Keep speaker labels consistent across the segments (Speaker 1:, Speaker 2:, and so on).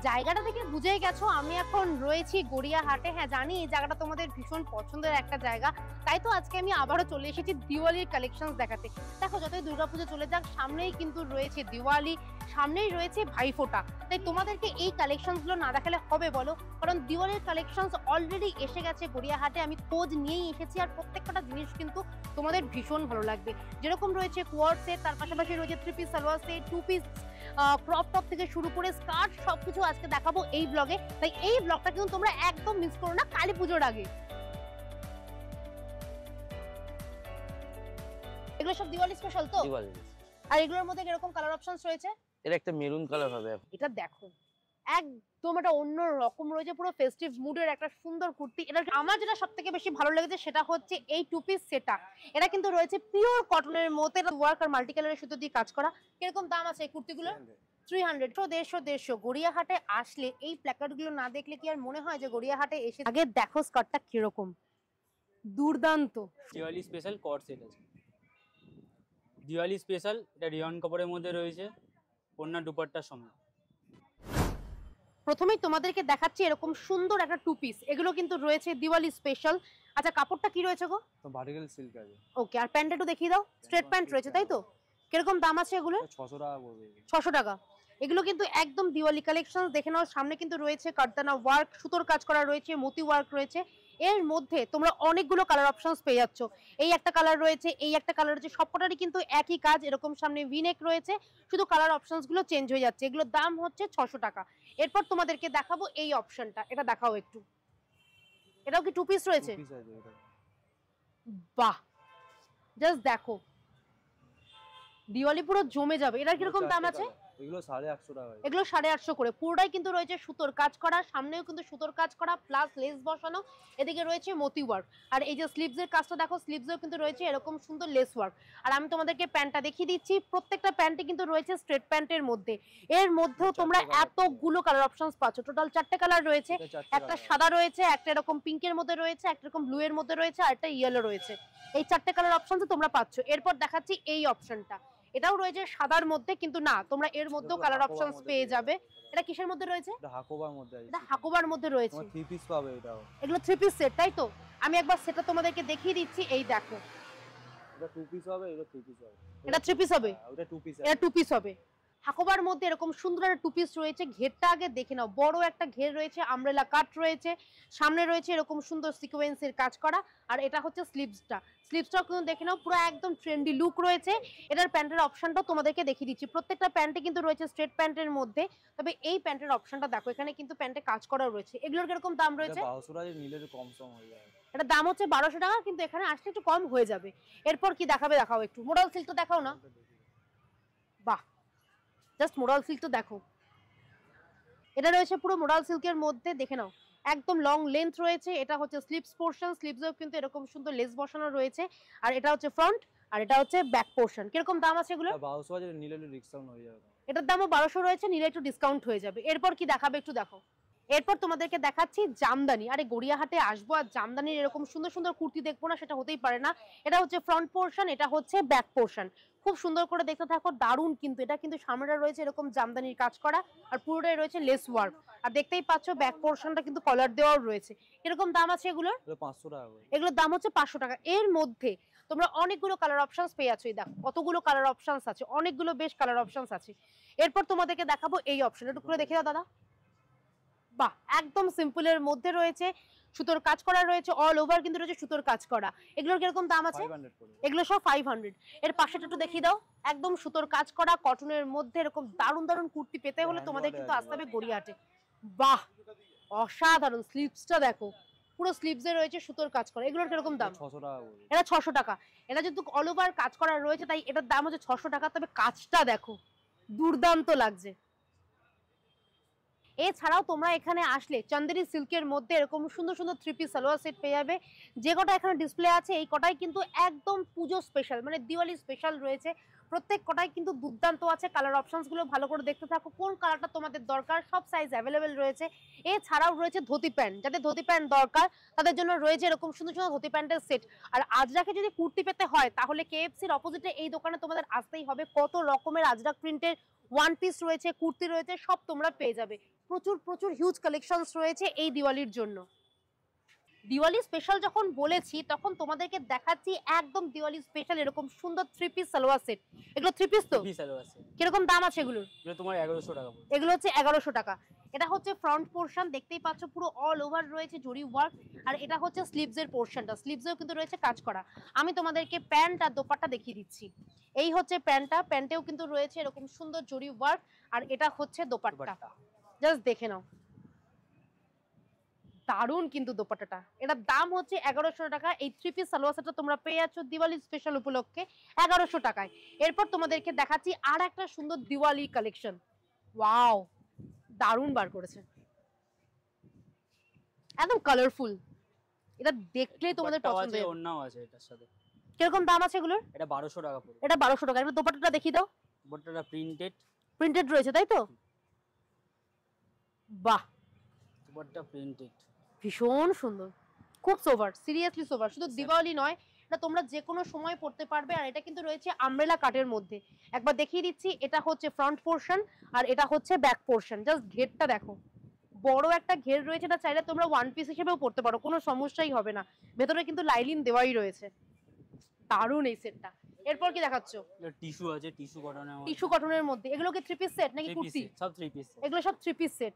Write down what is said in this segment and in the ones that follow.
Speaker 1: জায়গাটা থেকে বুঝেই গেছো আমি এখন রয়েছি গড়িয়াহাটে। হ্যাঁ জানি এই জায়গাটা তোমাদের ভীষণ পছন্দের একটা জায়গা, তাই তো আজকে আমি আবারও চলে এসেছি দিওয়ালির কালেকশন দেখাতে। দেখো যতই দুর্গাপুজো চলে যাক সামনেই কিন্তু রয়েছে দিওয়ালি, সামনেই রয়েছে ভাইফোঁটা, তাই তোমাদেরকে এই কালেকশনগুলো না দেখালে হবে বলো? কারণ দিওয়ালির কালেকশন অলরেডি এসে গেছে গড়িয়াহাটে, আমি খোঁজ নিয়েই এসেছি আর প্রত্যেকটা জিনিস কিন্তু তোমাদের ভীষণ ভালো লাগবে। যেরকম রয়েছে কোয়ার্ড সেট, তার পাশাপাশি রয়েছে 3 piece salwar set, 2 piece crop top থেকে শুরু করে স্কার্ট সবকিছু আজকে দেখাবো এই ব্লগে, তাই এই ব্লগটা কিন্তু তোমরা একদম মিস করো না কালী পুজোর আগে। এগুলো সব দিওয়ালি স্পেশাল তো? দিওয়ালি। আর এগুলোর মধ্যে কিরকম কালার অপশনস রয়েছে?
Speaker 2: এর একটা মেরুন কালার হবে।
Speaker 1: এটা দেখো একদম একটা অন্য রকম রয়েছে, পুরো ফেস্টিভ মুডের একটা সুন্দর কুর্তি। এটা আমার যেটা সবথেকে বেশি ভালো লেগেছে সেটা হচ্ছে এই 2 পিস সেটটা। এটা কিন্তু রয়েছে পিওর কটনের মধ্যে, এটা ওয়ার্ক আর মাল্টি কালারের সুতো দিয়ে কাজ করা। কিরকম দাম আছে এই কুর্তিগুলো? 300। 150 গড়িয়াহাটে আসলে এই প্ল্যাকার্ড গুলো না দেখলে কি আর মনে হয় যে গড়িয়াহাটে এসে? আগে দেখো স্কার্টটা কিরকম দুর্দান্ত।
Speaker 3: দিওয়ালি স্পেশাল কট সেট আছে, দিওয়ালি স্পেশাল। এটা রিয়ন কাপড়ের মধ্যে রয়েছে, ওড়না দুপাট্টার সঙ্গে।
Speaker 1: প্রথমেই তোমাদেরকে দেখাচ্ছি এরকম সুন্দর একটা 2 পিস, এগুলো কিন্তু রয়েছে দিওয়ালি স্পেশাল। আচ্ছা কাপড়টা কি রয়েছে গো?
Speaker 2: তো ভার্টিক্যাল সিল্ক আছে।
Speaker 1: ওকে, আর প্যান্টটা একটু দেখিয়ে দাও। স্ট্রেট প্যান্ট রয়েছে তাই তো? কিরকম দাম আছে এগুলো?
Speaker 2: 600 টাকা পড়বে।
Speaker 1: 600 টাকা। এগুলো কিন্তু একদম দিওয়ালি কালেকশন। দেখে নাও সামনে কিন্তু রয়েছে কারদানা ওয়ার্ক, সুতোর কাজ করা রয়েছে, মতি ওয়ার্ক রয়েছে। এর মধ্যে তোমরা অনেকগুলো কালার অপশনস পেয়ে যাচ্ছ। এই একটা কালার রয়েছে, এই একটা কালার রয়েছে, সবকটারই কিন্তু একই কাজ। এরকম সামনে ভিনেক রয়েছে, শুধু কালার অপশনস গুলো চেঞ্জ হয়ে যাচ্ছে। এগুলোর দাম হচ্ছে 600 টাকা। এরপর তোমাদেরকে দেখাবো এই অপশনটা, এটা দেখাও একটু। এটাও কি 2 পিস রয়েছে? বাহ, জাস্ট দেখো দিওয়ালি পুরো জমে যাবে। এটার কিরকম দাম আছে?
Speaker 2: এগুলো 850 টাকা।
Speaker 1: এগুলো 850 করে। পুরোটাই কিন্তু রয়েছে সুতোর কাজ করা, সামনেও কিন্তু সুতোর কাজ করা প্লাস লেস বসানো, এদিকে রয়েছে মতি ওয়ার্ক। আর এই যে স্লিভস এর কাজটা দেখো, স্লিভসেও কিন্তু রয়েছে এরকম সুন্দর লেস ওয়ার্ক। আর আমি তোমাদেরকে প্যান্টটা দেখিয়ে দিচ্ছি, প্রত্যেকটা প্যান্টে কিন্তু রয়েছে স্ট্রেট প্যান্টের মধ্যে। এর মধ্যেও তোমরা এতগুলো কালার অপশনস পাচ্ছ। টোটাল 4টে কালার রয়েছে, একটা সাদা রয়েছে, একটা এরকম পিঙ্কের মধ্যে রয়েছে, একটা এরকম ব্লু এর মধ্যে রয়েছে, আর একটা ইয়েলো রয়েছে। এই 4টে কালার অপশনস তোমরা পাচ্ছ। এরপর দেখাচ্ছি এই অপশনটা, এটাও রয়েছে সাদার মধ্যে, কিন্তু না তোমরা এর মধ্যেও কালার অপশনস পেয়ে যাবে। এটা কিসের মধ্যে রয়েছে?
Speaker 2: এটা হাকোবার মধ্যে আছে।
Speaker 1: এটা হাকোবার মধ্যে রয়েছে।
Speaker 2: 3 পিস পাবে এটাও।
Speaker 1: এগুলো 3 পিস সেট তাই তো? আমি একবার সেটা তোমাদেরকে দেখিয়ে দিচ্ছি। এই দেখো
Speaker 2: এটা 2 পিস হবে, এটা 3 পিস হবে।
Speaker 1: এটা 3 পিস হবে,
Speaker 2: ওটা 2 পিস।
Speaker 1: এটা 2 পিস হবে। হাকোবার মধ্যে এরকম সুন্দর একটা 2 পিস রয়েছে। ঘেরটা আগে দেখে নাও, বড় একটা ঘের রয়েছে, আমব্রেলা কাট রয়েছে, সামনে রয়েছে এরকম সুন্দর সিকোয়েন্সের কাজ করা। আর এটা হচ্ছে স্লিভসটা, স্লিভসটাও কিন্তু দেখে নাও পুরো একদম ট্রেন্ডি লুক রয়েছে। এটার প্যান্টের অপশনটাও তোমাদেরকে দেখিয়ে দিচ্ছি। প্রত্যেকটা প্যান্টে কিন্তু রয়েছে স্ট্রেট প্যান্টের মধ্যে, তবে এই প্যান্টের অপশনটা দেখো, এখানে কিন্তু প্যান্টে কাজ করা রয়েছে। এগুলোর কিরকম দাম রয়েছে?
Speaker 2: 1200 টাকা নিলে কম সম হয়ে যাবে।
Speaker 1: এটা দাম হচ্ছে 1200 টাকা, কিন্তু এখানে আসলে একটু কম হয়ে যাবে। এরপর কি দেখাবে দেখাও একটু। মোডাল সিল্ক তো দেখাও না। বাহ, জাস্ট মোডাল সিল্ক তো দেখো। এটা রয়েছে পুরো মোডাল সিল্কের মধ্যে, দেখে নাও একদম লং লেন্থ রয়েছে। এটা হচ্ছে স্লিভস পোর্শন, স্লিভসেও কিন্তু এরকম সুন্দর লেস বসানো রয়েছে। আর এটা হচ্ছে ফ্রন্ট, আর এটা হচ্ছে ব্যাক পোর্শন। কিরকম দাম আছে এগুলো?
Speaker 2: 1200 আছে, নিলে ডিসকাউন্ট হয়ে যাবে।
Speaker 1: এটার দামও 1200 রয়েছে, নিলে একটু ডিসকাউন্ট হয়ে যাবে। এরপর কি দেখাবে একটু দেখো। এরপর তোমাদেরকে দেখাচ্ছি জামদানি। আরে গড়িয়াহাটে আসবো আর জামদানির এরকম সুন্দর সুন্দর কুর্তি দেখবো না, সেটা হতেই পারে না। এটা হচ্ছে ফ্রন্ট পোর্শন, এটা হচ্ছে ব্যাক পোর্শন। খুব সুন্দর করে দেখতে থাকো, দারুণ কিন্তু। এটা কিন্তু সামনেটা রয়েছে এরকম জামদানির কাজ করা, আর পুরোটাই রয়েছে লেস ওয়ার্ক। আর দেখতেই পাচ্ছ ব্যাক পোর্শনটা কিন্তু কলার দেওয়াও রয়েছে। এরকম দাম আছে এগুলোর?
Speaker 2: 500 টাকা।
Speaker 1: এগুলোর দাম হচ্ছে 500 টাকা। এর মধ্যে তোমরা অনেকগুলো কালার অপশনস পেয়ে যাচ্ছ। এই দেখো কতগুলো কালার অপশনস আছে, অনেকগুলো বেশ কালার অপশনস আছে। এরপর তোমাদেরকে দেখাবো এই অপশন, একটু করে দেখে দাও দাদা। বাহ, একদম সিম্পলের মধ্যে রয়েছে, সুতোর কাজ করা রয়েছে, অল ওভার কিন্তু রয়েছে সুতোর কাজ করা। এগুলোর কিরকম দাম আছে? এগুলো সব 500। এর পাশেটা একটু দেখিয়ে দাও, একদম সুতোর কাজ করা কটনের মধ্যে এরকম দারুণ দারুণ কুর্তি পেতে হলে তোমাদের কিন্তু আসতে হবে গড়িয়াহাটে। বাহ, অসাধারণ। স্লিভসটা দেখো, পুরো স্লিভসে রয়েছে সুতোর কাজ করা। এগুলোর কিরকম দাম?
Speaker 2: 600 টাকা।
Speaker 1: এটা 600 টাকা। এটা যেহেতু অল ওভার কাজ করা রয়েছে তাই এটার দাম হচ্ছে 600 টাকা। তবে কাজটা দেখো দুর্দান্ত লাগছে। এছাড়াও তোমরা এখানে আসলে চান্দেরি সিল্কের মধ্যে এরকম সুন্দর সুন্দর 3 পিস সালোয়ার সেট পেয়ে যাবে। যে কটা এখানে ডিসপ্লে আছে এই কটাই কিন্তু একদম পুজো স্পেশাল, মানে দিওয়ালি স্পেশাল রয়েছে। প্রত্যেক কটাই কিন্তু দুর্দান্ত আছে। কালার অপশনসগুলো ভালো করে দেখতে থাকো, কোন কালারটা তোমাদের দরকার। সব সাইজ অ্যাভেলেবেল রয়েছে। এছাড়াও রয়েছে ধুতি প্যান্ট, যাদের ধুতি প্যান্ট দরকার তাদের জন্য রয়েছে এরকম সুন্দর সুন্দর ধুতি প্যান্টের সেট। আর আজরাকে যদি কুর্তি পেতে হয় তাহলে কেএফসির অপোজিটে এই দোকানে তোমাদের আসতেই হবে। কত রকমের আজরাক প্রিন্টের ওয়ান পিস রয়েছে, কুর্তি রয়েছে, সব তোমরা পেয়ে যাবে। প্রচুর প্রচুর হিউজ কালেকশনস রয়েছে এই দিওয়ালির জন্য। দিওয়ালি স্পেশাল যখন বলেছি তখন তোমাদেরকে দেখাচ্ছি একদম দিওয়ালি স্পেশাল এরকম সুন্দর 3 পিস সালোয়ার সেট। এগুলো 3 পিস তো? কিরকম দাম আছে এগুলোর?
Speaker 3: এগুলো তোমার 1100 টাকা পড়বে।
Speaker 1: এগুলো হচ্ছে 1100 টাকা। এটা হচ্ছে ফ্রন্ট পোরশন, দেখতেই পাচ্ছ পুরো অল ওভার রয়েছে জরি ওয়ার্ক। আর এটা হচ্ছে স্লিভস এর পোরশনটা, স্লিভসেও কিন্তু রয়েছে কাজ করা। আমি তোমাদেরকে প্যান্ট আর দোপাট্টা দেখিয়ে দিচ্ছি। এই হচ্ছে প্যান্টটা, প্যান্টেও কিন্তু রয়েছে এরকম সুন্দর জরি ওয়ার্ক। আর এটা হচ্ছে দোপাট্টা, জাস্ট দেখে নাও, দারুন কিন্তু দোপাট্টাটা। এটার দাম হচ্ছে 1100 টাকা। এই 3 পিস সালোয়ার সেটটা তোমরা পেয়ে যাচ্ছ দিওয়ালি স্পেশাল উপলক্ষে 1100 টাকায়। এরপর তোমাদেরকে দেখাচ্ছি আর একটা সুন্দর দিওয়ালি কালেকশন। ওয়াও, দারুন বার করেছে, একদম কালারফুল। এটা দেখলেই তোমাদের পছন্দ হবে।
Speaker 3: ওন্নাও আছে এটার সাথে।
Speaker 1: কিরকম দাম আছে এগুলোর?
Speaker 3: এটা 1200 টাকা পড়বে।
Speaker 1: এটা 1200 টাকা। এটা দোপাট্টাটা দেখিয়ে দাও।
Speaker 3: দোপাট্টাটা
Speaker 1: প্রিন্টেড রয়েছে তাই তো? বাহ,
Speaker 3: দোপাট্টা প্রিন্টেড,
Speaker 1: ভীষণ সুন্দর, খুব সোভার, সিরিয়াসলি সোভার। শুধু দিওয়ালি নয়, এটা তোমরা যে কোনো সময় পড়তে পারবে। আর এটা কিন্তু রয়েছে আমব্রেলা কাটের মধ্যে। একবার দেখিয়ে দিচ্ছি, এটা হচ্ছে ফ্রন্ট পোরশন আর এটা হচ্ছে ব্যাক পোরশন। জাস্ট ঘেরটা দেখো, বড় একটা ঘের রয়েছে। এটা চাইলে তোমরা ওয়ান পিস হিসেবেও পড়তে পারো, কোনো সমস্যাই হবে না। ভেতরে কিন্তু লাইলিন দেওয়াই রয়েছে। দারুণ এই সেটটা। এরপর কি দেখাচ্ছ?
Speaker 3: টিস্যু আছে,
Speaker 1: টিস্যু কটনের মধ্যে। এগুলো কি 3 পিস সেট নাকি কুর্তি?
Speaker 3: সব 3 পিস।
Speaker 1: এগুলো সব 3 পিস সেট।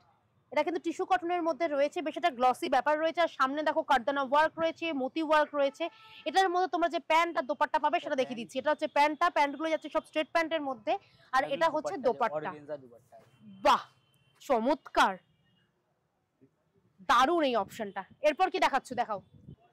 Speaker 1: এটা কিন্তু টিস্যু কটনের মধ্যে রয়েছে, বেশ একটা গ্লসি ব্যাপার রয়েছে। আর সামনে দেখো কারদানা ওয়ার্ক রয়েছে, মতি ওয়ার্ক রয়েছে। এটার মধ্যে তোমরা যে প্যান্ট আর দোপাট্টা পাবে সেটা দেখিয়ে দিচ্ছি। এটা হচ্ছে প্যান্টটা, প্যান্টগুলো যাচ্ছে সব স্ট্রেট প্যান্টের মধ্যে। আর এটা হচ্ছে দোপাট্টা। বাহ, চমৎকার, দারুণ এই অপশনটা। এরপর কি দেখাচ্ছ দেখাও।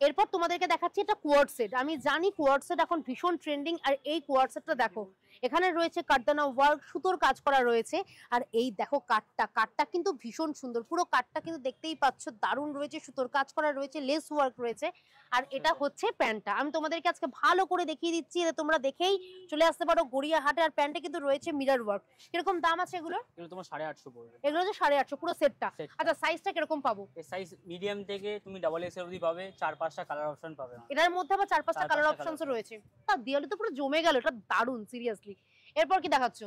Speaker 1: এরপর তোমাদেরকে দেখাচ্ছি এটা কোয়ার্ড সেট। আমি জানি কোয়ার্ড সেট এখন ভীষণ ট্রেন্ডিং। আর এই কোয়ার্ড সেটটা দেখো, এখানে রয়েছে কারদানা ওয়ার্ক, সুতোর কাজ করা রয়েছে। আর এই দেখো কাটটা কিন্তু ভীষণ সুন্দর। পুরো কাটটা কিন্তু দেখতেই পাচ্ছ দারুণ রয়েছে, সুতোর কাজ করা রয়েছে, লেস ওয়ার্ক রয়েছে। আর এটা হচ্ছে প্যান্টটা। আমি তোমাদেরকে আজকে ভালো করে দেখিয়ে দিচ্ছি, এটা তোমরা দেখেই চলে আসতে পারো গড়িয়াহাটে। আর প্যান্টে কিন্তু রয়েছে মিরর ওয়ার্ক। কিরকম দাম আছে এগুলো?
Speaker 3: এগুলো তোমার 850 পড়বে।
Speaker 1: এগুলো হচ্ছে 850 পুরো সেটটা। আচ্ছা, সাইজটা কিরকম পাবো?
Speaker 3: এই সাইজ মিডিয়াম থেকে তুমি ডাবল এক্সেল অবধি পাবে। 4-5টা কালার অপশন পাবে।
Speaker 1: এটার মধ্যে আবার 4-5টা কালার অপশনসও রয়েছে। তা দিওয়ালি তো পুরো জমে গেল, এটা দারুণ সিরিয়াসলি। এরপর কি দেখাচ্ছ?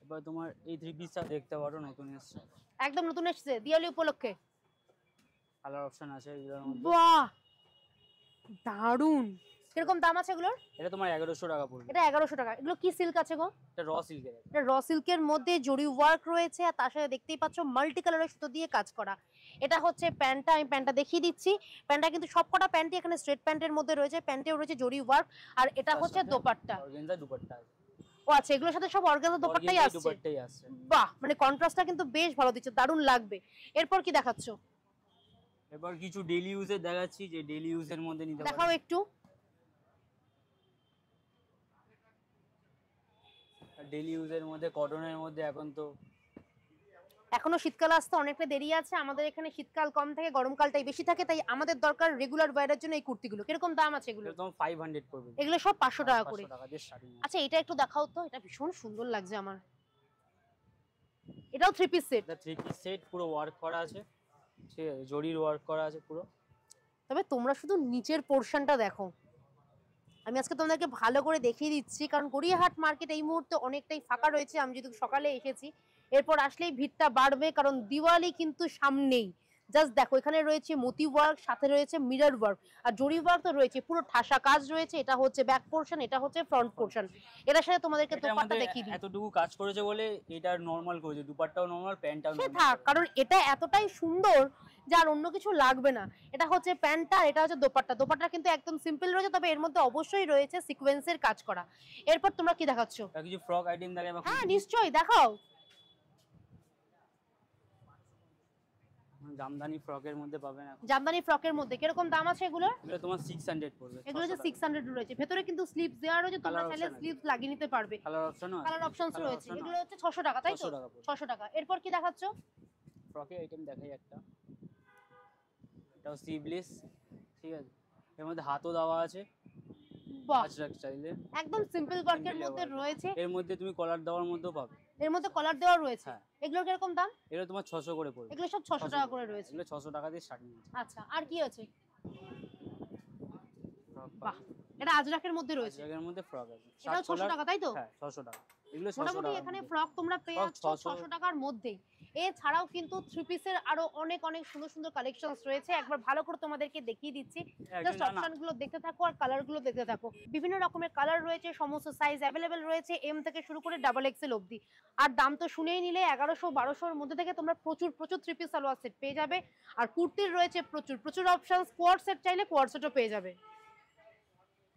Speaker 3: এবার তোমার এই 3 পিসটা দেখতে পারো, নতুন এসেছে,
Speaker 1: একদম নতুন এসেছে দিওয়ালি উপলক্ষে।
Speaker 3: কালার অপশন আছে এগুলোর মধ্যে।
Speaker 1: বাহ, দারুণ। কিরকম দাম আছে এগুলোর?
Speaker 3: এটা তোমার 1100 টাকা পড়বে।
Speaker 1: এটা 1100 টাকা। এগুলো কি সিল্ক আছে গো?
Speaker 3: এটা র সিল্কের।
Speaker 1: এটা র সিল্কের মধ্যে জরি ওয়ার্ক রয়েছে। আর তার সাথে দেখতেই পাচ্ছ মাল্টি কালারের সুতো দিয়ে কাজ করা। এটা হচ্ছে প্যান্টটা, আমি প্যান্টটা দেখিয়ে দিচ্ছি। প্যান্টটা কিন্তু সবকটা প্যান্টই এখানে স্ট্রেট প্যান্টের মধ্যে রয়েছে, প্যান্টেও রয়েছে জরি ওয়ার্ক। আর এটা হচ্ছে দোপাট্টা।
Speaker 3: অর্গানজা দুপাট্টা আছে।
Speaker 1: ও আচ্ছা, এগুলোর সাথে সব অর্গানজা দোপাট্টাই আসছে। বাহ, মানে কন্ট্রাস্টটা কিন্তু বেশ ভালো দিচ্ছে, দারুণ লাগবে। এরপর কি দেখাচ্ছ?
Speaker 3: এবার কিছু ডেইলি ইউজের দেখাচ্ছি, যে ডেইলি ইউজের মধ্যে নিতে পারো।
Speaker 1: দেখাও একটু।
Speaker 3: ডেইলি ইউজের মধ্যে কটনের মধ্যে
Speaker 1: এখনো শীতকাল আসতে অনেকটা দেরি আছে। আমাদের এখানে শীতকাল কম থাকে, গরমকালটাই বেশি থাকে। তাই আমাদের দরকার রেগুলার ওয়্যারের জন্য এই কুর্তিগুলো। কিরকম দাম আছে এগুলো?
Speaker 3: একদম 500 পড়বে।
Speaker 1: এগুলো সব 500 টাকা করে।
Speaker 3: 500 টাকা দিয়ে স্টার্টিং।
Speaker 1: আচ্ছা, এটা একটু দেখাও তো, এটা ভীষণ সুন্দর লাগছে আমার। এটাও 3 পিস সেট।
Speaker 3: এটা 3 পিস সেট, পুরো ওয়ার্ক করা আছে, ঠিক আছে, জরির ওয়ার্ক করা আছে পুরো।
Speaker 1: তবে তোমরা শুধু নিচের পোরশনটা দেখো। আমি আজকে তোমাদেরকে ভালো করে দেখিয়ে দিচ্ছি, কারণ গড়িয়াহাট মার্কেট এই মুহূর্তে অনেকটাই ফাঁকা রয়েছে। আমি যেহেতু সকালে এসেছি, এরপর আসলেই ভিড়টা বাড়বে, কারণ দিওয়ালি কিন্তু সামনেই। জাস্ট দেখো, এখানে রয়েছে মতি ওয়ার্ক, সাথে রয়েছে মিরর ওয়ার্ক, আর জরি ওয়ার্ক তো রয়েছে, পুরো ঠাসা কাজ রয়েছে। এটা হচ্ছে ব্যাক পোরশন, এটা হচ্ছে ফ্রন্ট পোরশন। এটার সাথে তোমাদেরকে দোপাট্টা দেখিয়ে দিই।
Speaker 3: এতটুকু কাজ করেছে বলে এটা নরমাল করেছে, দুপাট্টাও নরমাল, প্যান্টটাও
Speaker 1: সে
Speaker 3: নরমাল।
Speaker 1: থাক, কারণ এটা এতটাই সুন্দর যে আর অন্য কিছু লাগবে না। এটা হচ্ছে প্যান্টটা, এটা হচ্ছে দোপাট্টা। দোপাট্টা কিন্তু একদম সিম্পল রয়েছে, তবে এর মধ্যে অবশ্যই রয়েছে সিকোয়েন্সের কাজ করা। এরপর তোমরা কি দেখাচ্ছ?
Speaker 3: কিছু ফ্রক আইটেম দেখাবো।
Speaker 1: হ্যাঁ, নিশ্চয়ই দেখাও।
Speaker 3: জামদানি ফ্রকের মধ্যে পাবেন এখন।
Speaker 1: জামদানি ফ্রকের মধ্যে কিরকম দাম আছে এগুলো?
Speaker 3: এগুলো তোমার 600 পড়বে।
Speaker 1: এগুলো যে 600 রয়েছে। ভেতরে কিন্তু স্লিভস দেওয়া রয়েছে, তোমরা চাইলে স্লিভস লাগিয়ে নিতে পারবে।
Speaker 3: কালার অপশনও আছে।
Speaker 1: কালার অপশনস রয়েছে। এগুলো হচ্ছে 600 টাকা, তাই তো? 600 টাকা। এরপর কি দেখাচ্ছ?
Speaker 3: ফ্রকের আইটেম দেখাই একটা। এটাও স্লিভলেস, ঠিক আছে, এর মধ্যে হাতও দেওয়া আছে।
Speaker 1: বাহ,
Speaker 3: চাইলে
Speaker 1: একদম সিম্পল ওয়ার্কের মধ্যে রয়েছে।
Speaker 3: এর মধ্যে তুমি কলার দেওয়ার মধ্যেও পাবে।
Speaker 1: এর মধ্যে কলার দেওয়া রয়েছে।
Speaker 3: হ্যাঁ।
Speaker 1: এগুলোর কিরকম দাম?
Speaker 3: এগুলো তোমার 600 করে পড়বে।
Speaker 1: এগুলো সব 600 টাকা করে রয়েছে।
Speaker 3: এগুলো 600 টাকা দিয়ে স্টার্টিং আছে।
Speaker 1: আচ্ছা, আর কি আছে? বাহ, এটা আজরাকের মধ্যে রয়েছে।
Speaker 3: আজরাকের মধ্যে ফ্রক আছে।
Speaker 1: এটাও 600 টাকা, তাই তো?
Speaker 3: হ্যাঁ, 600 টাকা। এগুলো 600
Speaker 1: মোটামুটি
Speaker 3: টাকার
Speaker 1: এখানে
Speaker 3: মধ্যে।
Speaker 1: ফ্রক তোমরা পেয়ে
Speaker 3: ফ্রক
Speaker 1: যাচ্ছ
Speaker 3: 600
Speaker 1: 600 টাকার মধ্যেই। এছাড়াও কিন্তু থ্রি পিসের আরো অনেক অনেক সুন্দর সুন্দর কালেকশনস রয়েছে, একবার ভালো করে তোমাদেরকে দেখিয়ে দিচ্ছি। জাস্ট
Speaker 3: না
Speaker 1: অপশন গুলো দেখতে থাকো আর কালার গুলো দেখতে থাকো। বিভিন্ন রকমের কালার রয়েছে, সমস্ত সাইজ অ্যাভেলেবেল রয়েছে, এম থেকে শুরু করে ডাবল এক্সেল অবধি। আর দাম তো শুনেই নিলে 1100-1200 এর মধ্যে থেকে তোমরা প্রচুর প্রচুর থ্রি পিস সালোয়ার সেট পেয়ে যাবে। আর কুর্তির রয়েছে প্রচুর প্রচুর অপশনস, কোয়ার্ড সেট চাইলে কোয়ার্ড সেটও পেয়ে যাবে।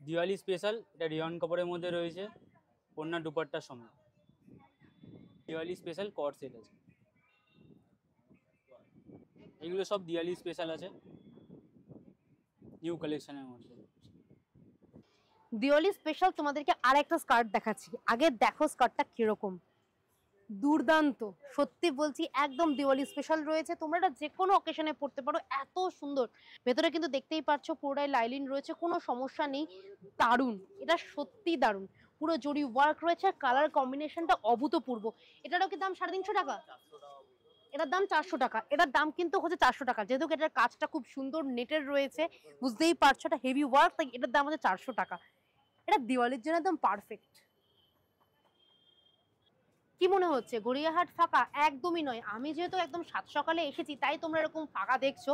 Speaker 3: দিওয়ালি স্পেশাল, এটা রিয়ন কাপড়ের মধ্যে রয়েছে, ওড়না দুপাট্টার সঙ্গে। দিওয়ালি স্পেশাল কট সেট আছে, এগুলো সব দিওয়ালি স্পেশাল আছে, নিউ কালেকশনের মধ্যে।
Speaker 1: দিওয়ালি স্পেশাল তোমাদেরকে আরেকটা স্কার্ট দেখাচ্ছি, আগে দেখো স্কার্টটা কিরকম দুর্দান্ত। সত্যি বলছি একদম দিওয়ালি স্পেশাল রয়েছে, তোমরা এটা যে কোনো অকেশনে পড়তে পারো, এত সুন্দর। ভেতরে কিন্তু দেখতেই পাচ্ছো পুরোটাই লাইলিন রয়েছে, কোনো সমস্যা নেই, দারুণ, এটা সত্যি দারুণ। পুরো জরি ওয়ার্ক রয়েছে, কালার কম্বিনেশনটা অভূতপূর্ব। এটারও কি দাম 350 টাকা? এটার দাম 400 টাকা। এটার দাম কিন্তু হচ্ছে 400 টাকা, যেহেতু এটার কাজটা খুব সুন্দর নেটের রয়েছে, বুঝতেই পারছো এটা হেভি ওয়ার্ক, তাই এটার দাম হচ্ছে 400 টাকা। এটা দিওয়ালির জন্য একদম পারফেক্ট। কি মনে হচ্ছে গড়িয়াহাট ফাঁকা? একদমই নয়, আমি যেহেতু একদম 7 সকালে এসেছি তাই তোমরা এরকম ফাঁকা দেখছো,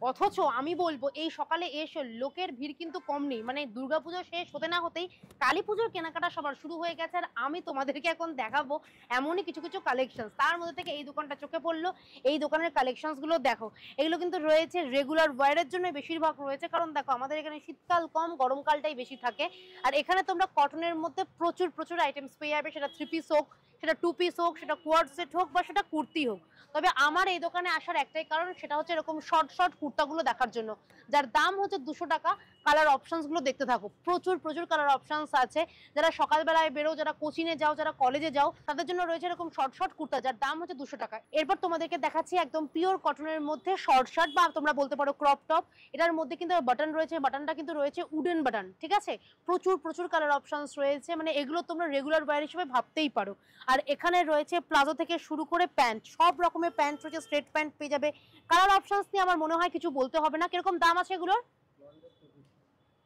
Speaker 1: অথচ আমি বলবো এই সকালে এসে লোকের ভিড় কিন্তু কম নেই। মানে দুর্গাপুজো শেষ হতে না হতেই কালী পুজোর কেনাকাটা সবার শুরু হয়ে গেছে, আর আমি তোমাদেরকে এখন দেখাবো এমনই কিছু কিছু কালেকশন। তার মধ্যে থেকে এই দোকানটা চোখে পড়লো, এই দোকানের কালেকশনস গুলো দেখো। এগুলো কিন্তু রয়েছে রেগুলার ওয়্যারের জন্য বেশিরভাগ রয়েছে, কারণ দেখো আমাদের এখানে শীতকাল কম, গরমকালটাই বেশি থাকে। আর এখানে তোমরা কটনের মধ্যে প্রচুর প্রচুর আইটেমস পেয়ে যাবে, সেটা থ্রি পিস হোক, সেটা টু পিস হোক, সেটা কোয়ার্ড সেট হোক, বা সেটা কুর্তি হোক। তবে আমার এই দোকানে আসার একটাই কারণ, সেটা হচ্ছে এরকম শর্ট শর্ট কুর্তাগুলো দেখার জন্য, যার দাম হচ্ছে 200 টাকা। কালার অপশনস গুলো দেখতে থাকো, প্রচুর প্রচুর কালার অপশনস আছে। যারা সকালবেলায় বেরো, যারা কোচিংয়ে যাও, যারা কলেজে যাও, তাদের জন্য রয়েছে এরকম শর্ট শর্ট কুর্তা, যার দাম হচ্ছে 200 টাকা। এরপর তোমাদেরকে দেখাচ্ছি একদম পিওর কটনের মধ্যে শর্ট শার্ট, বা তোমরা বলতে পারো ক্রপ টপ। এটার মধ্যে কিন্তু বাটন রয়েছে, বাটনটা কিন্তু রয়েছে উডেন বাটন, ঠিক আছে। প্রচুর প্রচুর কালার অপশনস রয়েছে, মানে এগুলো তোমরা রেগুলার ওয়্যার হিসেবে ভাবতেই পারো। আর এখানে রয়েছে প্লাজো থেকে শুরু করে প্যান্ট, সব রকমের প্যান্ট রয়েছে, স্ট্রেট প্যান্ট পেয়ে যাবে। কালার অপশনস নিয়ে আমার মনে হয় কিছু বলতে হবে না। কিরকম দাম আছে এগুলোর?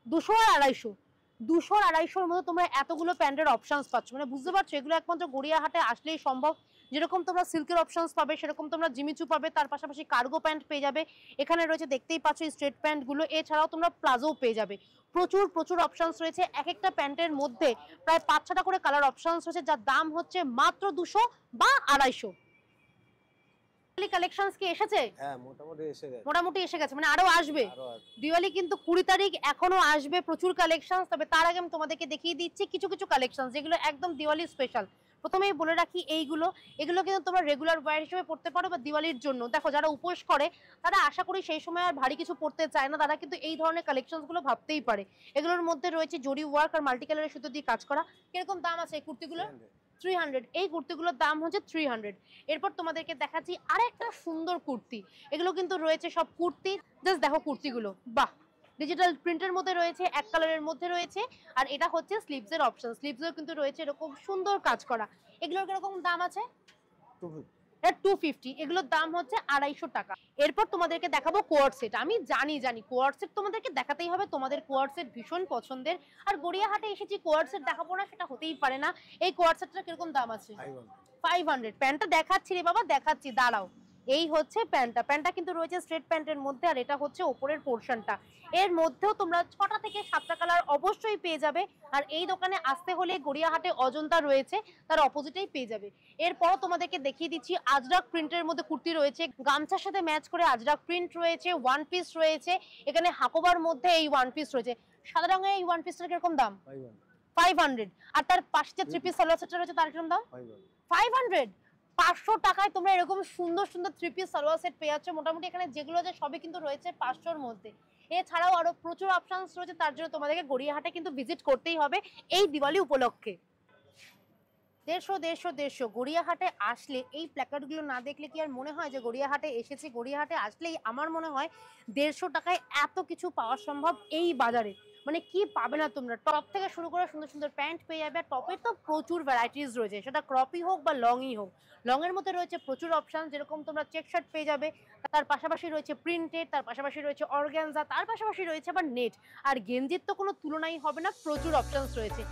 Speaker 1: 200 আর 250। 200 আর 250-এর মধ্যে তোমরা এতগুলো প্যান্টের অপশনস পাচ্ছ, মানে বুঝতে পারছো এগুলো একমাত্র গড়িয়াহাটে আসলেই সম্ভব। যেরকম তোমরা সিল্কের অপশনস পাবে, সেরকম তোমরা জিমিচু পাবে, তার পাশাপাশি কার্গো প্যান্ট পেয়ে যাবে। এখানে রয়েছে দেখতেই পাচ্ছ স্ট্রেট প্যান্টগুলো, এছাড়াও তোমরা প্লাজোও পেয়ে যাবে। প্রচুর প্রচুর অপশনস রয়েছে, এক একটা প্যান্টের মধ্যে প্রায় 5-6টা করে কালার অপশনস রয়েছে, যার দাম হচ্ছে মাত্র 200 বা 250। কালেকশনস কি এসেছে?
Speaker 2: হ্যাঁ মোটামুটি এসে গেছে,
Speaker 1: মোটামুটি এসে গেছে, মানে আরো আসবে।
Speaker 2: আরো আছে।
Speaker 1: দিওয়ালি কিন্তু 20 তারিখ, এখনো আসবে প্রচুর কালেকশন। তবে তার আগে আমি তোমাদেরকে দেখিয়ে দিচ্ছি কিছু কিছু কালেকশন যেগুলো একদম দিওয়ালি স্পেশাল। প্রথমেই বলে রাখি এগুলো কিন্তু তোমরা রেগুলার ওয়্যার হিসেবে পড়তে পারো, বা দিওয়ালির জন্য দেখো যারা উপোস করে তারা আশা করি সেই সময় আর ভারী কিছু পড়তে চায় না, তারা কিন্তু এই ধরনের কালেকশন গুলো ভাবতেই পারে। এগুলোর মধ্যে রয়েছে জরি ওয়ার্ক আর মাল্টি কালারের সুতো দিয়ে কাজ করা। কিরকম দাম আছে এই কুর্তিগুলোর? 300। এই কুর্তিগুলোর দাম হচ্ছে 300। এরপর তোমাদেরকে দেখাচ্ছি আরেকটা সুন্দর কুর্তি। এগুলো কিন্তু রয়েছে সব কুর্তি, জাস্ট দেখো কুর্তিগুলো, বাহ, ডিজিটাল প্রিন্টের মধ্যে রয়েছে, এক কালারের মধ্যে রয়েছে। আর এটা হচ্ছে স্লিভসের অপশন, স্লিভসেও কিন্তু রয়েছে এরকম সুন্দর কাজ করা। এগুলোর কিরকম দাম আছে? 250। এগুলোর দাম হচ্ছে 250 টাকা। এরপর তোমাদেরকে দেখাবো কোয়ার্ড সেট। আমি জানি কোয়ার্ড সেট তোমাদেরকে দেখাতেই হবে, তোমাদের কোয়ার্ড সেট ভীষণ পছন্দের। আর গড়িয়াহাটে এসেছি কোয়ার্ড সেট দেখাবো না, সেটা হতেই পারে না। এই কোয়ার্ড সেটটা কিরকম দাম আছে? 500। প্যান্টটা দেখাচ্ছি রে বাবা, দেখাচ্ছি, দাঁড়াও। এই হচ্ছে প্যান্টটা কিন্তু রয়েছে স্ট্রেট প্যান্টের মধ্যে, আর এটা হচ্ছে ওপরের পোর্শনটা। এর মধ্যেও তোমরা 6টা থেকে 7টা কালার অবশ্যই পেয়ে যাবে। আর এই দোকানে আসতে হলে গড়িয়াহাটে অজন্তা রয়েছে, তার অপোজিটেই পেয়ে যাবে। এরপর তোমাদেরকে দেখিয়ে দিচ্ছি আজরাক প্রিন্টের মধ্যে কুর্তি রয়েছে, গামছার সাথে ম্যাচ করে আজরাক প্রিন্ট রয়েছে, ওয়ান পিস রয়েছে। এখানে হাকোবার মধ্যে এই ওয়ান পিস রয়েছে। সাদা রঙের এই ওয়ান পিসটার কিরকম দাম? 500। আর তার পাশে যে থ্রি পিস সালোয়ার সেটটা রয়েছে তার কিরকম দাম? 500। 500 টাকায় তোমরা এরকম সুন্দর সুন্দর থ্রি পিস সালোয়ার সেট পেয়ে যাচ্ছ। মোটামুটি এখানে যেগুলো আছে সবই কিন্তু রয়েছে 500-র মধ্যে। এছাড়াও আরো প্রচুর অপশনস রয়েছে, তার জন্য তোমাদেরকে গড়িয়াহাটে কিন্তু ভিজিট করতেই হবে এই দিওয়ালি উপলক্ষে। 150 গড়িয়াহাটে আসলে এই প্ল্যাকার্ডগুলো না দেখলে কি আর মনে হয় যে গড়িয়াহাটে এসেছি? গড়িয়াহাটে আসলেই আমার মনে হয় 150 টাকায় এত কিছু পাওয়া সম্ভব এই বাজারে। মানে কি পাবে না তোমরা, টপ থেকে শুরু করে সুন্দর সুন্দর প্যান্ট পেয়ে যাবে। আর টপের তো প্রচুর ভ্যারাইটিস রয়েছে, সেটা ক্রপই হোক বা লংই হোক। লংয়ের মধ্যে রয়েছে প্রচুর অপশন, যেরকম তোমরা চেক শার্ট পেয়ে যাবে, তার পাশাপাশি রয়েছে প্রিন্টেড, তার পাশাপাশি রয়েছে অর্গানজা, তার পাশাপাশি রয়েছে আবার নেট। আর গেঞ্জির তো কোনো তুলনাই হবে না, প্রচুর অপশনস রয়েছে।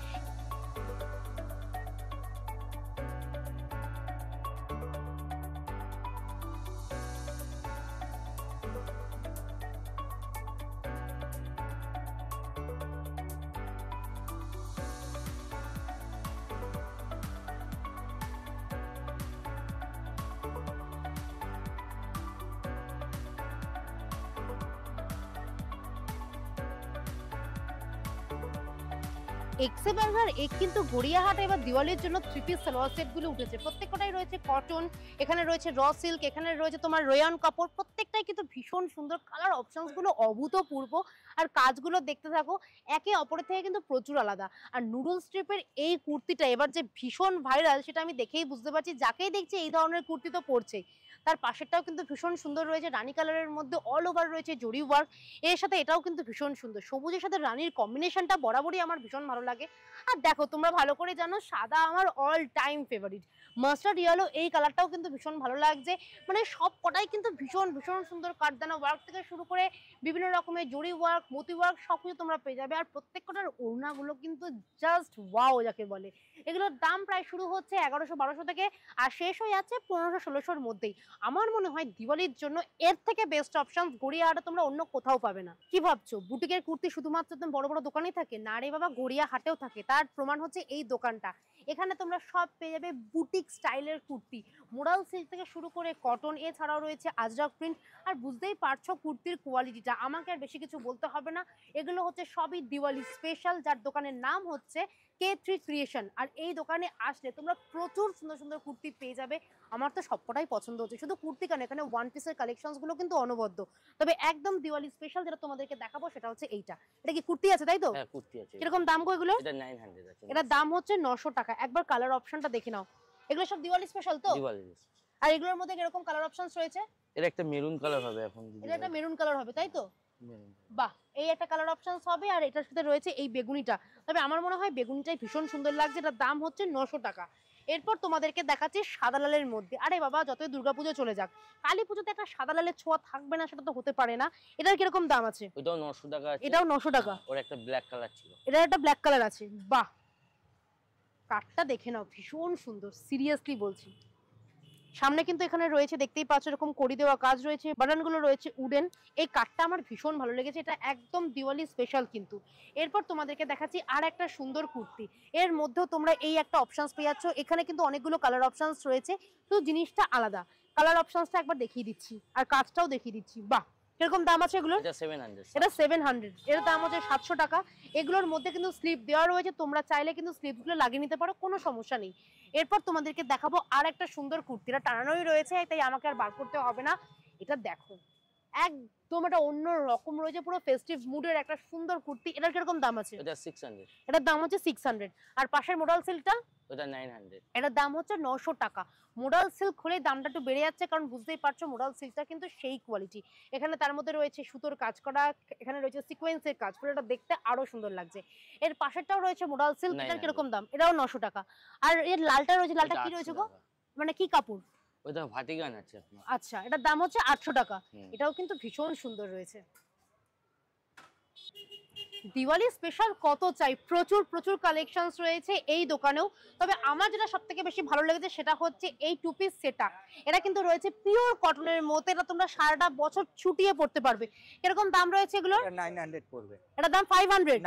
Speaker 1: এক্সে বার্গার এক কিন্তু গড়িয়াহাটে এবার দিওয়ালির জন্য 3 পিস সালোয়ার সেট গুলো উঠেছে। প্রত্যেকটাই রয়েছে কটন, এখানে রয়েছে র সিল্ক, এখানে রয়েছে তোমার রেয়ন কাপড়। প্রত্যেকটাই কিন্তু ভীষণ সুন্দর, কালার অপশনস গুলো অভূতপূর্ব। আর কাজগুলো দেখতে থাকো, একে অপরের থেকে কিন্তু প্রচুর আলাদা। আর নুডল স্ট্রিপের এই কুর্তিটা এবার যে ভীষণ ভাইরাল সেটা আমি দেখেই বুঝতে পারছি, যাকেই দেখছি এই ধরনের কুর্তি তো পরছেই। তার পাশেরটাও কিন্তু ভীষণ সুন্দর রয়েছে, রানী কালারের মধ্যে অল ওভার রয়েছে জরি ওয়ার্ক। এর সাথে এটাও কিন্তু ভীষণ সুন্দর, সবুজের সাথে রানীর কম্বিনেশনটা বরাবরই আমার ভীষণ ভালো লাগে। আর দেখো তোমরা ভালো করে জানো সাদা আমার all time favourite, mustard yellow এই কালারটাও কিন্তু ভীষণ ভালো লাগছে। মানে সব কটাই কিন্তু ভীষণ ভীষণ সুন্দর, কাঠদানা ওয়ার্ক থেকে শুরু করে বিভিন্ন রকমের জরি ওয়ার্ক, মতি ওয়ার্ক সবকিছু তোমরা পেয়ে যাবে। আর প্রত্যেকটার ওড়নাগুলো কিন্তু জাস্ট ওয়াও যাকে বলে। এগুলোর দাম প্রায় শুরু হচ্ছে 1100-1200 থেকে আর শেষ হয়ে যাচ্ছে 1500-1600-র মধ্যেই। আমার মনে হয় দিওয়ালির জন্য এর থেকে বেস্ট অপশন গড়িয়াহাটে তোমরা অন্য কোথাও পাবে না। কি ভাবছো বুটিকের কুর্তি শুধুমাত্র তুমি বড় বড় দোকানেই থাকে? না রে বাবা, গড়িয়াহাটেও থাকে। তার প্রমাণ হচ্ছে এই দোকানটা। এখানে তোমরা সব পেয়ে যাবে বুটিক স্টাইলের কুর্তি, মোরাল সিল্ক থেকে শুরু করে কটন, এছাড়াও রয়েছে আজরাক প্রিন্ট। আর বুঝতেই পারছো কুর্তির কোয়ালিটিটা, আমাকে আর বেশি কিছু বলতে হবে না। এগুলো হচ্ছে সবই দিওয়ালি স্পেশাল, যার দোকানের নাম হচ্ছে K3 ক্রিয়েশন। আর এই দোকানে আসলে তোমরা প্রচুর সুন্দর সুন্দর কুর্তি পেয়ে যাবে। আমার তো সবকটাই পছন্দ হচ্ছে, শুধু কুর্তি কেন, এখানে ওয়ান পিসের কালেকশনস গুলো কিন্তু অনবদ্য। তবে একদম দিওয়ালি স্পেশাল যেটা তোমাদেরকে দেখাবো সেটা হচ্ছে এইটা। এটা কি কুর্তি আছে তাই তো?
Speaker 4: হ্যাঁ কুর্তি আছে।
Speaker 1: কিরকম দাম গো এগুলো?
Speaker 4: এটা 900 আছে।
Speaker 1: এটার দাম হচ্ছে 900 টাকা। একবার কালার অপশনটা দেখে নাও। এগুলো সব দিওয়ালি স্পেশাল তো?
Speaker 4: দিওয়ালি।
Speaker 1: আর এগুলোর মধ্যে কিরকম কালার অপশনস রয়েছে?
Speaker 4: এটা একটা মেরুন কালার হবে এখন।
Speaker 1: এটা একটা মেরুন কালার হবে তাই তো?
Speaker 4: মেরুন।
Speaker 1: বাহ, এই একটা কালার অপশনস হবে। আর এটার সাথে রয়েছে এই বেগুনিটা। তবে আমার মনে হয় বেগুনিটাই ভীষণ সুন্দর লাগছে। এটার দাম হচ্ছে 900 টাকা। এরপর তোমাদেরকে দেখাচ্ছি সাদা লালের মধ্যে। আরে বাবা, যতই দুর্গাপুজো চলে যাক, কালী পুজোতে একটা সাদা লালের ছোঁয়া থাকবে না সেটা তো হতে পারে না। এটার কিরকম দাম আছে?
Speaker 4: ওটাও 900 টাকা আছে।
Speaker 1: এটাও 900 টাকা।
Speaker 4: ওর একটা ব্ল্যাক কালার ছিল।
Speaker 1: এটার একটা ব্ল্যাক কালার আছে। বাহ, কাটটা দেখে নাও, ভীষণ সুন্দর, সিরিয়াসলি বলছি। সামনে কিন্তু এখানে রয়েছে দেখতেই পাচ্ছ এরকম কড়ি দেওয়া কাজ রয়েছে, বাটনগুলো রয়েছে উডেন। এই কাটটা আমার ভীষণ ভালো লেগেছে, এটা একদম দিওয়ালি স্পেশাল কিন্তু। এরপর তোমাদেরকে দেখাচ্ছি আর একটা সুন্দর কুর্তি। এর মধ্যেও তোমরা এই একটা অপশনস পেয়ে যাচ্ছ। এখানে কিন্তু অনেকগুলো কালার অপশনস রয়েছে, শুধু জিনিসটা আলাদা। কালার অপশনসটা একবার দেখিয়ে দিচ্ছি আর কাজটাও দেখিয়ে দিচ্ছি। বাহ, কিরকম দাম আছে এগুলোর?
Speaker 4: এটা 700।
Speaker 1: এটা 700। এর দাম হচ্ছে 700 টাকা। এগুলোর মধ্যে কিন্তু স্লিপ দেওয়া রয়েছে, তোমরা চাইলে কিন্তু স্লিপগুলো লাগিয়ে নিতে পারো, কোনো সমস্যা নেই। এরপর তোমাদেরকে দেখাবো আর একটা সুন্দর কুর্তি, এটা টানানোই রয়েছে তাই আমাকে আর বার করতে হবে না। এটা দেখো, একদম এটা অন্য রকম রয়েছে, পুরো ফেস্টিভ মুডের একটা সুন্দর কুর্তি। এটার কিরকম দাম আছে?
Speaker 4: এটা 600।
Speaker 1: এটার দাম হচ্ছে 600। আর পাশের মোডাল সিল্কটা?
Speaker 4: ওটা 900।
Speaker 1: এটার দাম হচ্ছে 900 টাকা। মোডাল সিল্ক হলে দামটা একটু বেড়ে যাচ্ছে, কারণ বুঝতেই পারছো মোডাল সিল্কটা কিন্তু সেই কোয়ালিটি। এখানে তার মধ্যে রয়েছে সুতোর কাজ করা, এখানে রয়েছে সিকোয়েন্সের কাজ, পুরোটা দেখতে আরো সুন্দর লাগছে। এর পাশেরটাও রয়েছে মোডাল সিল্ক, এটার কিরকম দাম? এটাও 900 টাকা। আর এর লালটা রয়েছে, লালটা কি রয়েছে গো, মানে কি কাপড়?
Speaker 4: ওটা ভাটিগান আছে আপনার।
Speaker 1: আচ্ছা, এটার দাম হচ্ছে 800 টাকা। এটাও কিন্তু ভীষণ সুন্দর রয়েছে। দিওয়ালি স্পেশাল কত চাই, প্রচুর প্রচুর কালেকশনস রয়েছে এই দোকানেও। তবে আমার যেটা সবথেকে বেশি ভালো লেগেছে সেটা হচ্ছে এই টু পিস সেটটা। এটা কিন্তু রয়েছে পিওর কটনের মধ্যে, এটা তোমরা সারাটা বছর ছুটিয়ে পড়তে পারবে। কিরকম দাম রয়েছে এগুলোর?
Speaker 5: 900 পড়বে।
Speaker 1: এটার দাম 500।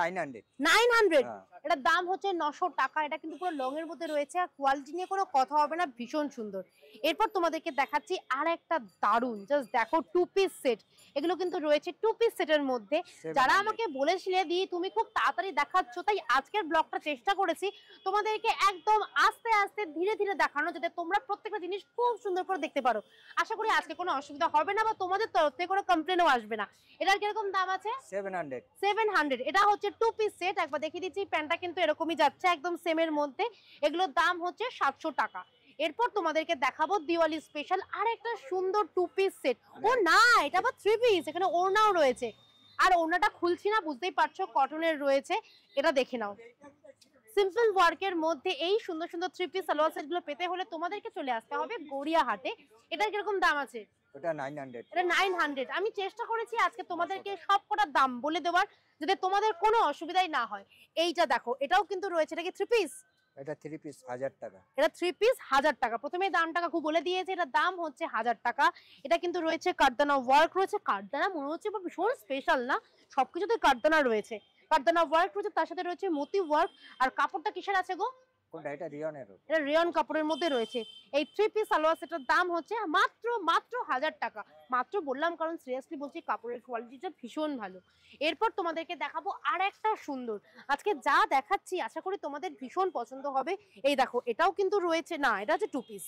Speaker 5: 900।
Speaker 1: এটার দাম হচ্ছে 900 টাকা। এটা কিন্তু পুরো লং এর মধ্যে রয়েছে, আর কোয়ালিটি নিয়ে কোনো কথা হবে না, ভীষণ সুন্দর। এরপর তোমাদেরকে দেখাচ্ছি আর একটা দারুন, জাস্ট দেখো টু পিস সেট। এগুলো কিন্তু রয়েছে টু পিস সেটের মধ্যে। যারা আমাকে বলেছিলে দি তুমি খুব তাড়াতাড়ি দেখাচ্ছ, তাই আজকের ব্লগটা চেষ্টা করেছি তোমাদেরকে একদম আস্তে আস্তে ধীরে ধীরে দেখানো, যাতে তোমরা প্রত্যেকটা জিনিস খুব সুন্দর করে দেখতে পারো। আশা করি আজকে কোনো অসুবিধা হবে না বা তোমাদের তরফ থেকে কোনো কমপ্লেনও আসবে না। এটার কিরকম দাম আছে? 700। এটা হচ্ছে টু পিস সেট। একবার দেখিয়ে দিচ্ছি, প্যান্টটা কিন্তু এরকমই যাচ্ছে একদম সেমের মধ্যে। এগুলোর দাম হচ্ছে 700 টাকা। এরপর তোমাদেরকে দেখাবো দিওয়ালি স্পেশাল আর একটা সুন্দর টু পিস সেট। ও না, এটা আবার 3 পিস, এখানে ওড়নাও রয়েছে। আর ওড়নাটা খুলছি না, বুঝতেই পারছো কটনের রয়েছে। এটা দেখে নাও, সিম্পল ওয়ার্কের মধ্যে এই সুন্দর সুন্দর 3 পিস সালোয়ার সেট গুলো পেতে হলে তোমাদেরকে চলে আসতে হবে গড়িয়াহাটে। এটার কিরকম দাম আছে?
Speaker 5: ওটা 900।
Speaker 1: এটা 900। আমি চেষ্টা করেছি আজকে তোমাদেরকে সবকটা দাম বলে দেওয়ার, যাতে তোমাদের কোনো অসুবিধাই না হয়। এইটা দেখো, এটাও কিন্তু রয়েছে। এটা কি 3 পিস?
Speaker 5: এটা 3 পিস 1000 টাকা।
Speaker 1: এটা 3 পিস 1000 টাকা। প্রথমেই দামটা কাকু বলে দিয়েছে, এটা দাম হচ্ছে 1000 টাকা। এটা কিন্তু রয়েছে কাঠদানা ওয়ার্ক রয়েছে। কাঠদানা মনে হচ্ছে ভীষণ স্পেশাল না, সবকিছুতে কাঠদানা রয়েছে। কাঠদানা ওয়ার্ক রয়েছে, তার সাথে রয়েছে মতি ওয়ার্ক। আর কাপড়টা কিসের আছে গো?
Speaker 5: কোনটা এটা রিয়নের?
Speaker 1: এটা রেয়ন কাপড়ের মধ্যে রয়েছে। এই 3 পিস সালোয়ার সেটার দাম হচ্ছে মাত্র 1000 টাকা। মাত্র বললাম কারণ সিরিয়াসলি বলছি কাপড়ের কোয়ালিটিটা ভীষণ ভালো। এরপর তোমাদেরকে দেখাবো আর একটা সুন্দর, আজকে যা দেখাচ্ছি আশা করি তোমাদের ভীষণ পছন্দ হবে। এই দেখো এটাও কিন্তু রয়েছে, না এটা হচ্ছে 2 পিস,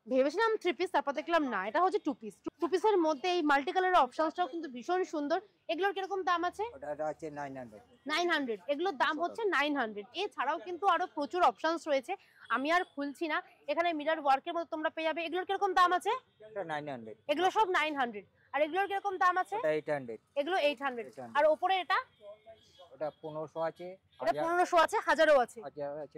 Speaker 1: ভেবেছিলাম 3 পিস তারপর দেখলাম না এটা হচ্ছে 2 পিস। 2 পিসের মধ্যে এই মাল্টি কালারের অপশনসটাও কিন্তু ভীষণ সুন্দর। এগুলোর কিরকম দাম আছে?
Speaker 5: ওটা আছে 900।
Speaker 1: 900, এগুলোর দাম হচ্ছে 900। এছাড়াও কিন্তু আরো প্রচুর অপশনস রয়েছে, আমি আর খুলছি না। এখানে মিরর ওয়ার্কের মধ্যে তোমরা পেয়ে যাবে। এগুলোর কিরকম দাম আছে?
Speaker 5: এটা 900।
Speaker 1: এগুলো সব 900। আর এগুলোর কিরকম দাম আছে?
Speaker 5: এটা 800।
Speaker 1: এগুলো 800। আর উপরে এটা?
Speaker 5: ওটা 1500 আছে,
Speaker 1: এটা 1500 আছে, 1000ও আছে।
Speaker 5: 1000 আছে।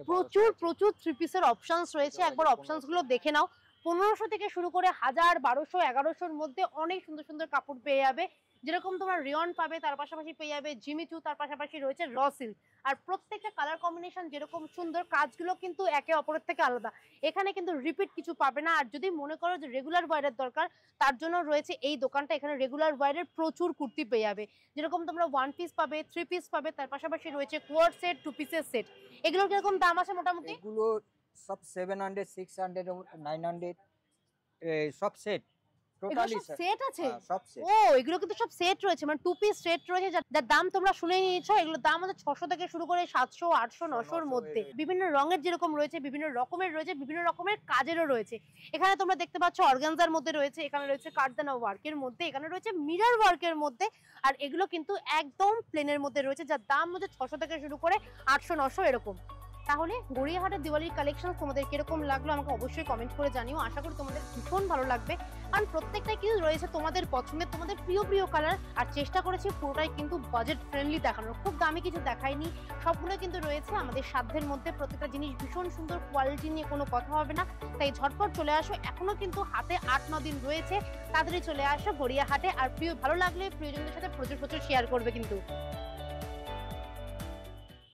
Speaker 1: প্রচুর 3 পিসের অপশনস রয়েছে, একবার অপশনস গুলো দেখে নাও। 1500 থেকে শুরু করে 1000, 1200, 1100-র মধ্যে অনেক সুন্দর সুন্দর কাপড় পেয়ে যাবে। যেরকম তোমার রিয়ন পাবে তার পাশাপাশি পেয়ে যাবে জিমিচু, তার পাশাপাশি রয়েছে র সিল্ক। আর প্রত্যেকটা কালার কম্বিনেশন যেরকম সুন্দর, কাজগুলো কিন্তু একে অপরের থেকে আলাদা। এখানে কিন্তু রিপিট কিছু পাবে না। আর যদি মনে করো যে রেগুলার ওয়্যারের দরকার, তার জন্য রয়েছে এই দোকানটা। এখানে রেগুলার ওয়্যারের প্রচুর কুর্তি পেয়ে যাবে। যেরকম তোমরা 1 পিস পাবে, 3 পিস পাবে, তার পাশাপাশি রয়েছে কোয়ার্ড সেট, 2 পিসের সেট। এগুলোর কিরকম দাম আছে মোটামুটি?
Speaker 5: এগুলো সব 700, 600, 900 সব সেট
Speaker 1: এগুলো
Speaker 5: টোটালি
Speaker 1: সব সেট আছে?
Speaker 5: সব সেট।
Speaker 1: ও এগুলো কিন্তু সব সেট রয়েছে, মানে 2 পিস সেট রয়েছে, যার দাম তোমরা শুনে নিয়েছো। এগুলোর দাম হচ্ছে 600 থেকে শুরু করে 700, 800, 900-র মধ্যে। বিভিন্ন রঙের যেরকম রয়েছে, বিভিন্ন রকমের রয়েছে, বিভিন্ন রকমের কাজেরও রয়েছে। এখানে তোমরা দেখতে পাচ্ছ অর্গানজার মধ্যে রয়েছে, এখানে রয়েছে কারদানা ওয়ার্কের মধ্যে, এখানে রয়েছে মিরর ওয়ার্কের মধ্যে। আর এগুলো কিন্তু একদম প্লেনের মধ্যে রয়েছে, যার দাম হচ্ছে 600 থেকে শুরু করে 800, 900 এরকম। তাহলে গড়িয়াহাটের দিওয়ালির কালেকশন তোমাদের কিরকম লাগলো আমাকে অবশ্যই কমেন্ট করে জানিও। আশা করি তোমাদের ভীষণ ভালো লাগবে, কারণ প্রত্যেকটাই কিন্তু রয়েছে তোমাদের পছন্দের, তোমাদের প্রিয় কালার। আর চেষ্টা করেছি পুরোটাই কিন্তু বাজেট ফ্রেন্ডলি দেখানোর, খুব দামি কিছু দেখাইনি। সবগুলো কিন্তু রয়েছে আমাদের সাধ্যের মধ্যে, প্রত্যেকটা জিনিস ভীষণ সুন্দর, কোয়ালিটি নিয়ে কোনো কথা হবে না। তাই ঝটপট চলে আসো, এখনো কিন্তু হাতে 8-9 দিন রয়েছে, তাড়াতাড়ি চলে আসো গড়িয়াহাটে। আর ভালো লাগলে প্রিয়জনদের সাথে প্রচুর শেয়ার করবে কিন্তু।